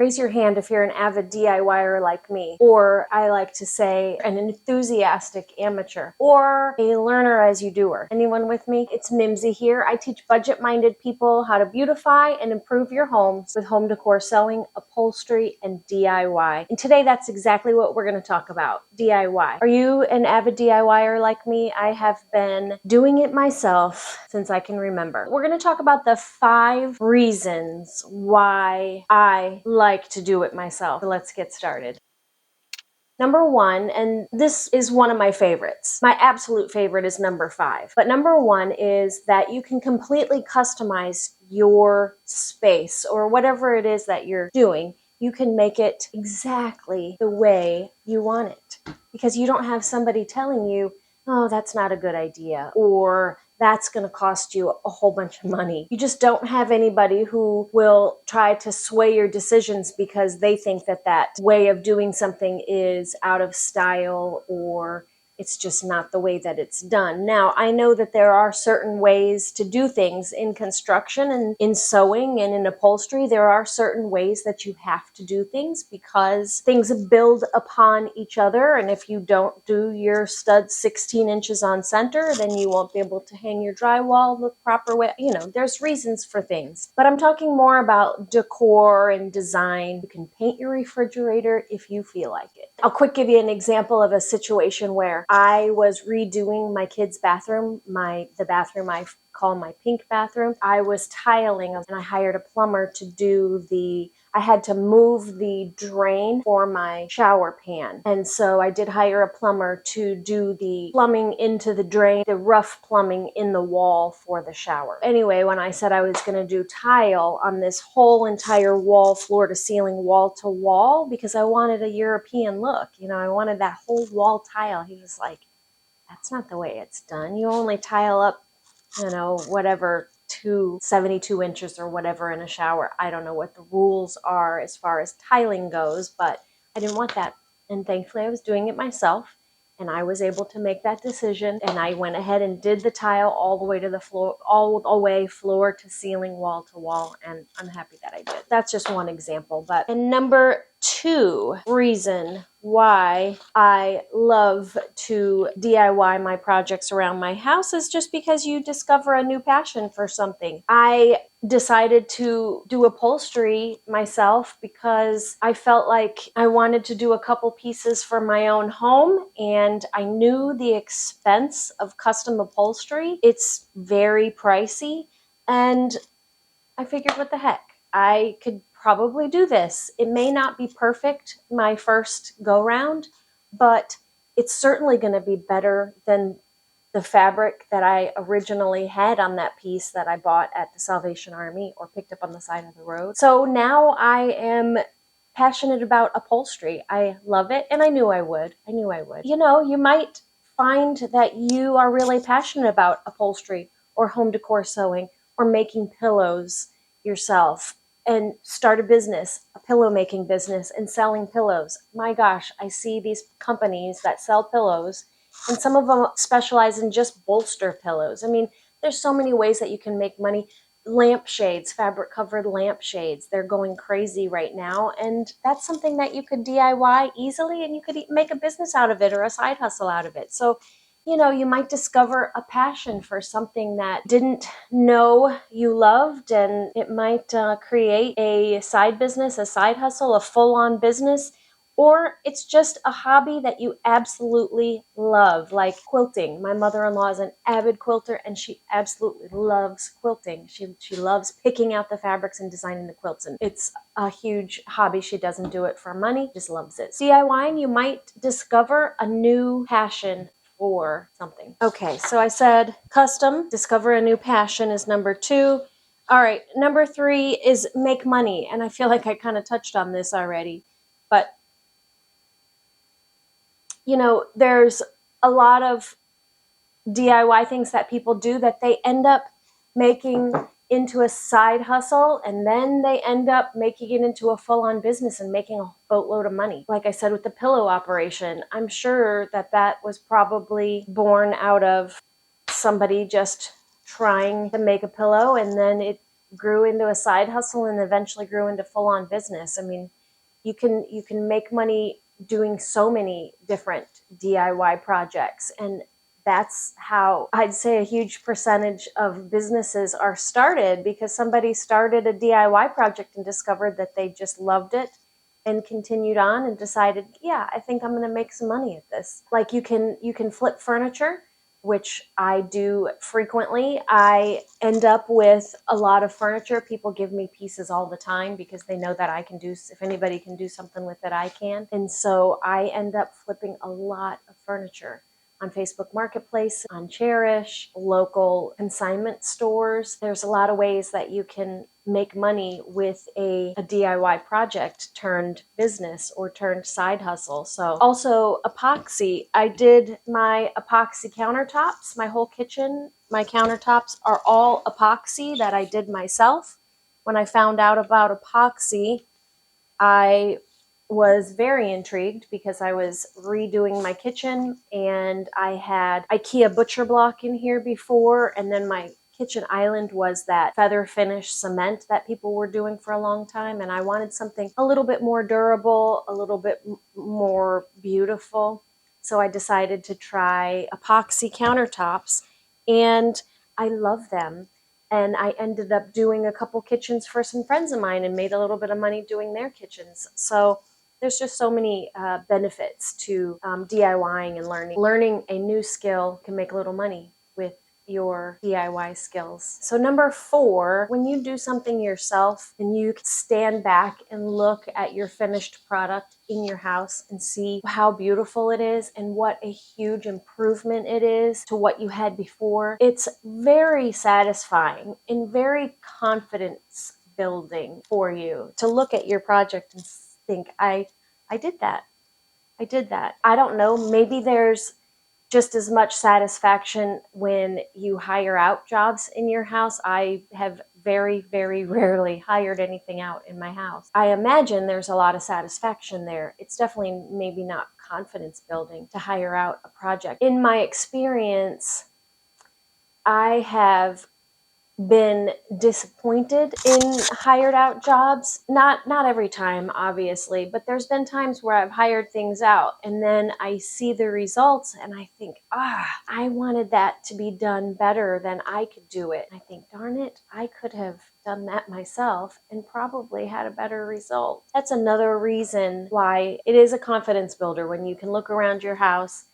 Raise your hand if you're an avid DIYer like me, or I like to say an enthusiastic amateur, or a learner as you doer. Anyone with me? It's Mimsy here. I teach budget-minded people how to beautify and improve your homes with home decor sewing, upholstery, and DIY. And today that's exactly what we're going to talk about, DIY. Are you an avid DIYer like me? I have been doing it myself since I can remember. We're going to talk about the 5 reasons why I like to do it myself. So let's get started. Number 1, and this is one of my favorites. My absolute favorite is number 5. But number 1 is that you can completely customize your space or whatever it is that you're doing. You can make it exactly the way you want it because you don't have somebody telling you, oh, that's not a good idea, or that's going to cost you a whole bunch of money. You just don't have anybody who will try to sway your decisions because they think that that way of doing something is out of style or it's just not the way that it's done. Now, I know that there are certain ways to do things in construction and in sewing and in upholstery. There are certain ways that you have to do things because things build upon each other. And if you don't do your studs 16 inches on center, then you won't be able to hang your drywall the proper way. You know, there's reasons for things. But I'm talking more about decor and design. You can paint your refrigerator if you feel like it. I'll quick give you an example of a situation where I was redoing my kids' bathroom, the bathroom I call my pink bathroom. I was tiling and I hired a plumber to do I had to move the drain for my shower pan. And so I did hire a plumber to do the plumbing into the drain, the rough plumbing in the wall for the shower. Anyway, when I said I was going to do tile on this whole entire wall, floor to ceiling, wall to wall, because I wanted a European look, I wanted that whole wall tile. He was like, that's not the way it's done. You only tile up, whatever, 72 inches or whatever in a shower. I don't know what the rules are as far as tiling goes, but I didn't want that. And thankfully I was doing it myself and I was able to make that decision. And I went ahead and did the tile all the way to the floor, all the way floor to ceiling, wall to wall. And I'm happy that I did. That's just one example. And number 2 reason why I love to DIY my projects around my house is just because you discover a new passion for something. I decided to do upholstery myself because I felt like I wanted to do a couple pieces for my own home, and I knew the expense of custom upholstery. It's very pricey, and I figured, what the heck? I could probably do this. It may not be perfect my first go round, but it's certainly going to be better than the fabric that I originally had on that piece that I bought at the Salvation Army or picked up on the side of the road. So now I am passionate about upholstery. I love it, and I knew I would. You might find that you are really passionate about upholstery or home decor sewing or making pillows yourself and start a business, a pillow making business and selling pillows. My gosh, I see these companies that sell pillows and some of them specialize in just bolster pillows. I mean, there's so many ways that you can make money. Lampshades, fabric covered lampshades, they're going crazy right now. And that's something that you could DIY easily and you could make a business out of it or a side hustle out of it. So you might discover a passion for something that didn't know you loved, and it might create a side business, a side hustle, a full-on business, or it's just a hobby that you absolutely love, like quilting. My mother-in-law is an avid quilter, and she absolutely loves quilting. She loves picking out the fabrics and designing the quilts, and it's a huge hobby. She doesn't do it for money, just loves it. DIYing, you might discover a new passion for something. Okay, so I said custom, discover a new passion is number 2. All right, number 3 is make money. And I feel like I kind of touched on this already. But, there's a lot of DIY things that people do that they end up making into a side hustle, and then they end up making it into a full-on business and making a boatload of money. Like I said with the pillow operation, I'm sure that was probably born out of somebody just trying to make a pillow, and then it grew into a side hustle and eventually grew into full-on business. I mean, you can make money doing so many different DIY projects, and that's how I'd say a huge percentage of businesses are started, because somebody started a DIY project and discovered that they just loved it and continued on and decided, yeah, I think I'm going to make some money at this. Like you can flip furniture, which I do frequently. I end up with a lot of furniture. People give me pieces all the time because they know that I can do, if anybody can do something with it, I can. And so I end up flipping a lot of furniture on Facebook Marketplace, on Cherish, local consignment stores. There's a lot of ways that you can make money with a DIY project turned business or turned side hustle. So also epoxy. I did my epoxy countertops, my whole kitchen. My countertops are all epoxy that I did myself. When I found out about epoxy, I was very intrigued because I was redoing my kitchen and I had IKEA butcher block in here before, and then my kitchen island was that feather finish cement that people were doing for a long time, and I wanted something a little bit more durable, a little bit more beautiful. So I decided to try epoxy countertops, and I love them. And I ended up doing a couple kitchens for some friends of mine and made a little bit of money doing their kitchens. So there's just so many benefits to DIYing and learning. Learning a new skill can make a little money with your DIY skills. So number 4, when you do something yourself and you stand back and look at your finished product in your house and see how beautiful it is and what a huge improvement it is to what you had before, it's very satisfying and very confidence building for you to look at your project and think, I did that. I did that. I don't know, maybe there's just as much satisfaction when you hire out jobs in your house. I have very, very rarely hired anything out in my house. I imagine there's a lot of satisfaction there. It's definitely maybe not confidence building to hire out a project. In my experience, I have been disappointed in hired out jobs. Not every time, obviously, but there's been times where I've hired things out and then I see the results and I think, I wanted that to be done better than I could do it. I think, darn it, I could have done that myself and probably had a better result. That's another reason why it is a confidence builder when you can look around your house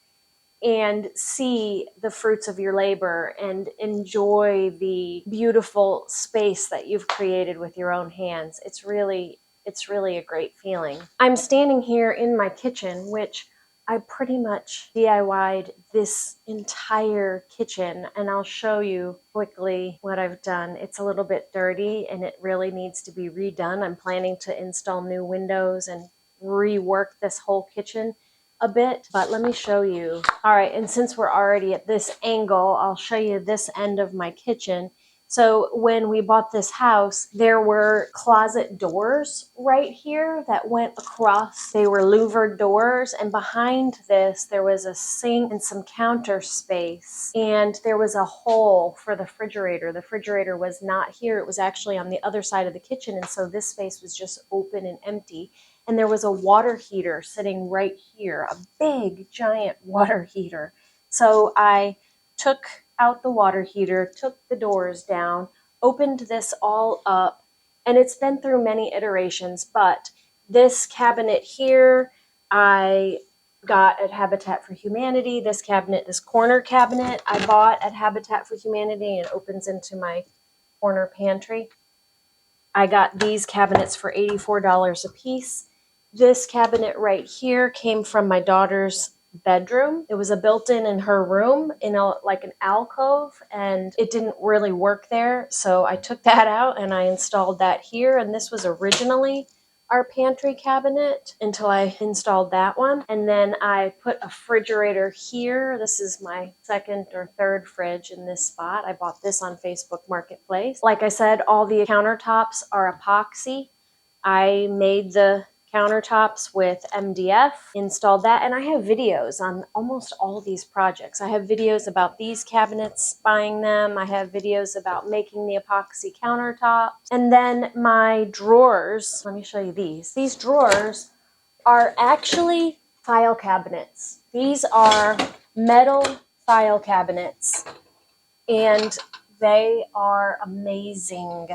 and see the fruits of your labor and enjoy the beautiful space that you've created with your own hands. It's really a great feeling. I'm standing here in my kitchen, which I pretty much DIY'd this entire kitchen, and I'll show you quickly what I've done. It's a little bit dirty and it really needs to be redone. I'm planning to install new windows and rework this whole kitchen a bit, but let me show you. All right, and since we're already at this angle, I'll show you this end of my kitchen. So when we bought this house, there were closet doors right here that went across. They were louvered doors, and behind this, there was a sink and some counter space, and there was a hole for the refrigerator. The refrigerator was not here. It was actually on the other side of the kitchen, and so this space was just open and empty. And there was a water heater sitting right here, a big, giant water heater. So I took out the water heater, took the doors down, opened this all up, and it's been through many iterations, but this cabinet here, I got at Habitat for Humanity. This cabinet, this corner cabinet, I bought at Habitat for Humanity and opens into my corner pantry. I got these cabinets for $84 a piece. This cabinet right here came from my daughter's bedroom. It was a built-in in her room in like an alcove, and it didn't really work there. So I took that out and I installed that here. And this was originally our pantry cabinet until I installed that one. And then I put a refrigerator here. This is my second or third fridge in this spot. I bought this on Facebook Marketplace. Like I said, all the countertops are epoxy. I made the countertops with MDF, installed that, and I have videos on almost all these projects. I have videos about these cabinets, buying them. I have videos about making the epoxy countertops. And then my drawers, let me show you these. These drawers are actually file cabinets. These are metal file cabinets, and they are amazing.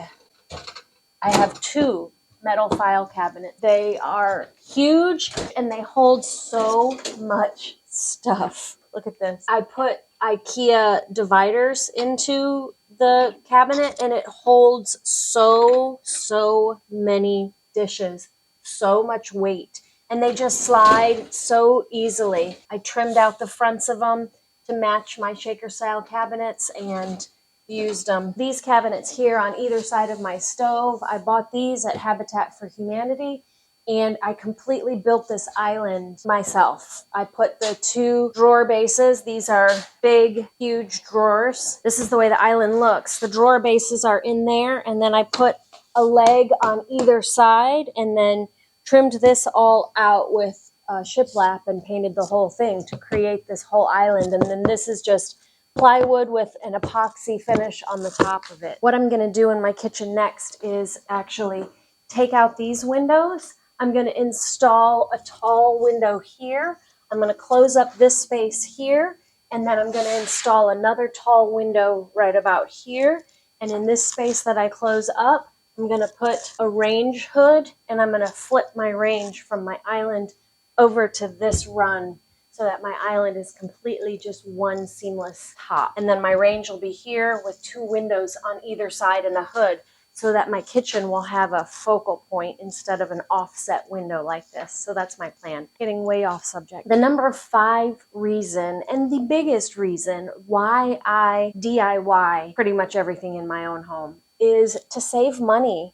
I have 2 metal file cabinets. They are huge and they hold so much stuff. Look at this. I put IKEA dividers into the cabinet and it holds so many dishes, so much weight, and they just slide so easily. I trimmed out the fronts of them to match my shaker style cabinets and used these cabinets here on either side of my stove. I bought these at Habitat for Humanity, and I completely built this island myself. I put the 2 drawer bases. These are big, huge drawers. This is the way the island looks. The drawer bases are in there, and then I put a leg on either side and then trimmed this all out with shiplap and painted the whole thing to create this whole island. And then this is just plywood with an epoxy finish on the top of it. What I'm going to do in my kitchen next is actually take out these windows. I'm going to install a tall window here. I'm going to close up this space here, and then I'm going to install another tall window right about here. And in this space that I close up, I'm going to put a range hood, and I'm going to flip my range from my island over to this run, so that my island is completely just one seamless top. And then my range will be here with 2 windows on either side and a hood, so that my kitchen will have a focal point instead of an offset window like this. So that's my plan. Getting way off subject. The number 5 reason, and the biggest reason why I DIY pretty much everything in my own home, is to save money.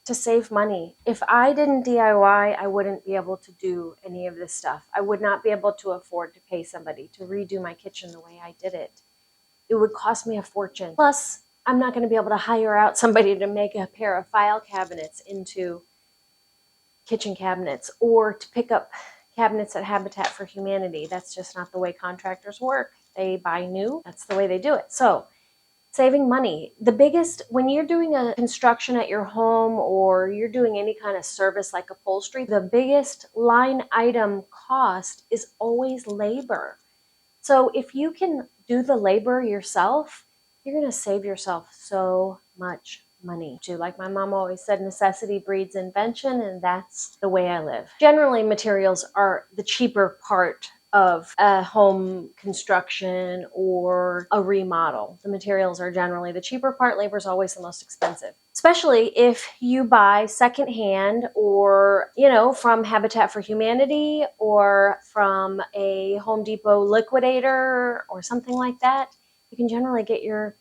To save money. If I didn't DIY, I wouldn't be able to do any of this stuff. I would not be able to afford to pay somebody to redo my kitchen the way I did it. It would cost me a fortune. Plus, I'm not going to be able to hire out somebody to make a pair of file cabinets into kitchen cabinets, or to pick up cabinets at Habitat for Humanity. That's just not the way contractors work. They buy new. That's the way they do it. So, saving money. The biggest, when you're doing a construction at your home or you're doing any kind of service like upholstery, the biggest line item cost is always labor. So if you can do the labor yourself, you're going to save yourself so much money. Like my mom always said, necessity breeds invention, and that's the way I live. Generally, materials are the cheaper part of a home construction or a remodel. The materials are generally the cheaper part. Labor is always the most expensive, especially if you buy secondhand or, from Habitat for Humanity or from a Home Depot liquidator or something like that. You can generally get your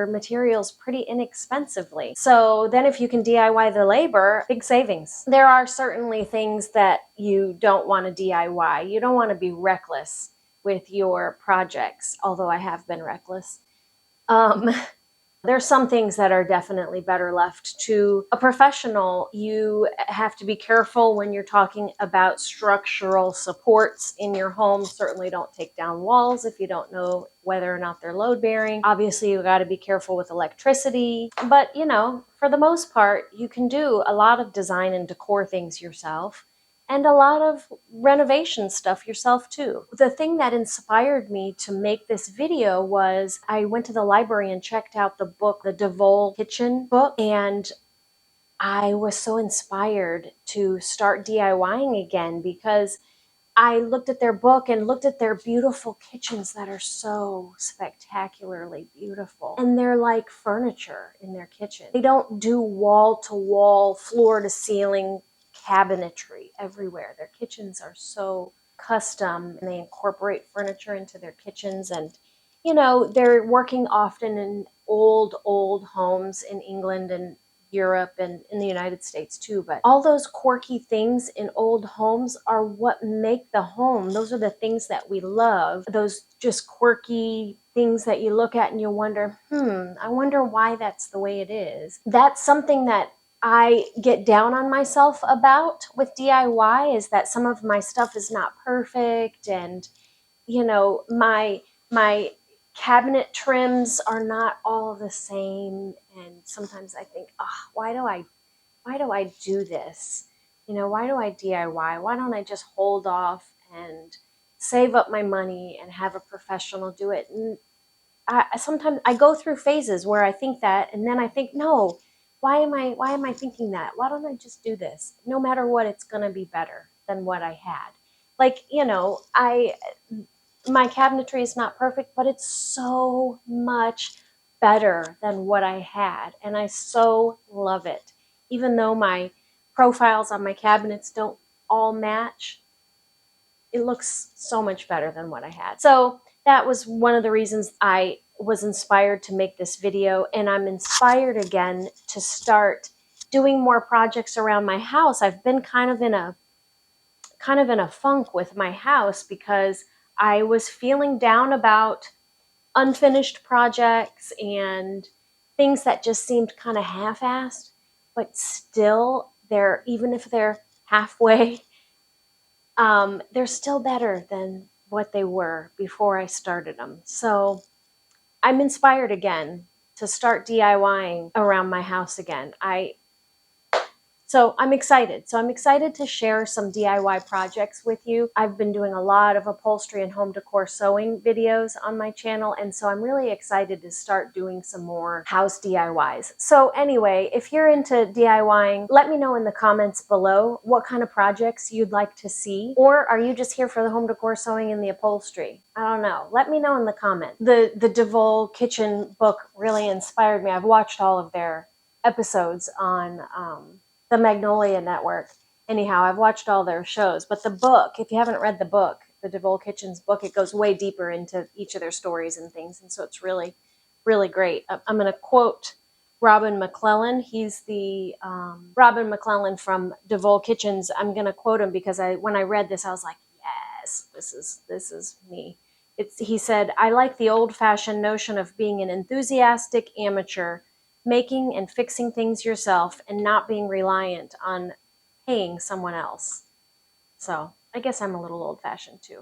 materials pretty inexpensively. So then if you can DIY the labor, big savings. There are certainly things that you don't want to DIY. You don't want to be reckless with your projects, although I have been reckless. There's some things that are definitely better left to a professional. You have to be careful when you're talking about structural supports in your home. Certainly don't take down walls if you don't know whether or not they're load bearing. Obviously, you got to be careful with electricity. But, for the most part, you can do a lot of design and decor things yourself, and a lot of renovation stuff yourself too. The thing that inspired me to make this video was I went to the library and checked out the book, the DeVol Kitchen book, and I was so inspired to start DIYing again because I looked at their book and looked at their beautiful kitchens that are so spectacularly beautiful. And they're like furniture in their kitchen. They don't do wall-to-wall, floor-to-ceiling cabinetry everywhere. Their kitchens are so custom, and they incorporate furniture into their kitchens. And, they're working often in old homes in England and Europe and in the United States too. But all those quirky things in old homes are what make the home. Those are the things that we love. Those just quirky things that you look at and you wonder, I wonder why that's the way it is. That's something that I get down on myself about with DIY is that some of my stuff is not perfect, and my cabinet trims are not all the same, and sometimes I think, oh, why do I do this? Why do I DIY? Why don't I just hold off and save up my money and have a professional do it? And sometimes I go through phases where I think that, and then I think, no, why am I thinking that? Why don't I just do this? No matter what, it's going to be better than what I had. Like, I my cabinetry is not perfect, but it's so much better than what I had, and I so love it. Even though my profiles on my cabinets don't all match, it looks so much better than what I had. So that was one of the reasons I was inspired to make this video, and I'm inspired again to start doing more projects around my house. I've been kind of in a funk with my house because I was feeling down about unfinished projects and things that just seemed kind of half-assed, but still even if they're halfway, they're still better than what they were before I started them. So I'm inspired again to start DIYing around my house again. So I'm excited. So I'm excited to share some DIY projects with you. I've been doing a lot of upholstery and home decor sewing videos on my channel, and so I'm really excited to start doing some more house DIYs. So anyway, if you're into DIYing, let me know in the comments below what kind of projects you'd like to see, or are you just here for the home decor sewing and the upholstery? I don't know. Let me know in the comments. The DeVol Kitchen book really inspired me. I've watched all of their episodes on the Magnolia Network. Anyhow, I've watched all their shows, but the book, if you haven't read the book, the DeVol Kitchen's book, it goes way deeper into each of their stories and things, and so it's really, really great. I'm going to quote Robin McClellan. He's the Robin McClellan from DeVol Kitchens. I'm going to quote him because when I read this, I was like, yes, this is me. He said, "I like the old-fashioned notion of being an enthusiastic amateur, making and fixing things yourself and not being reliant on paying someone else." So I guess I'm a little old-fashioned too.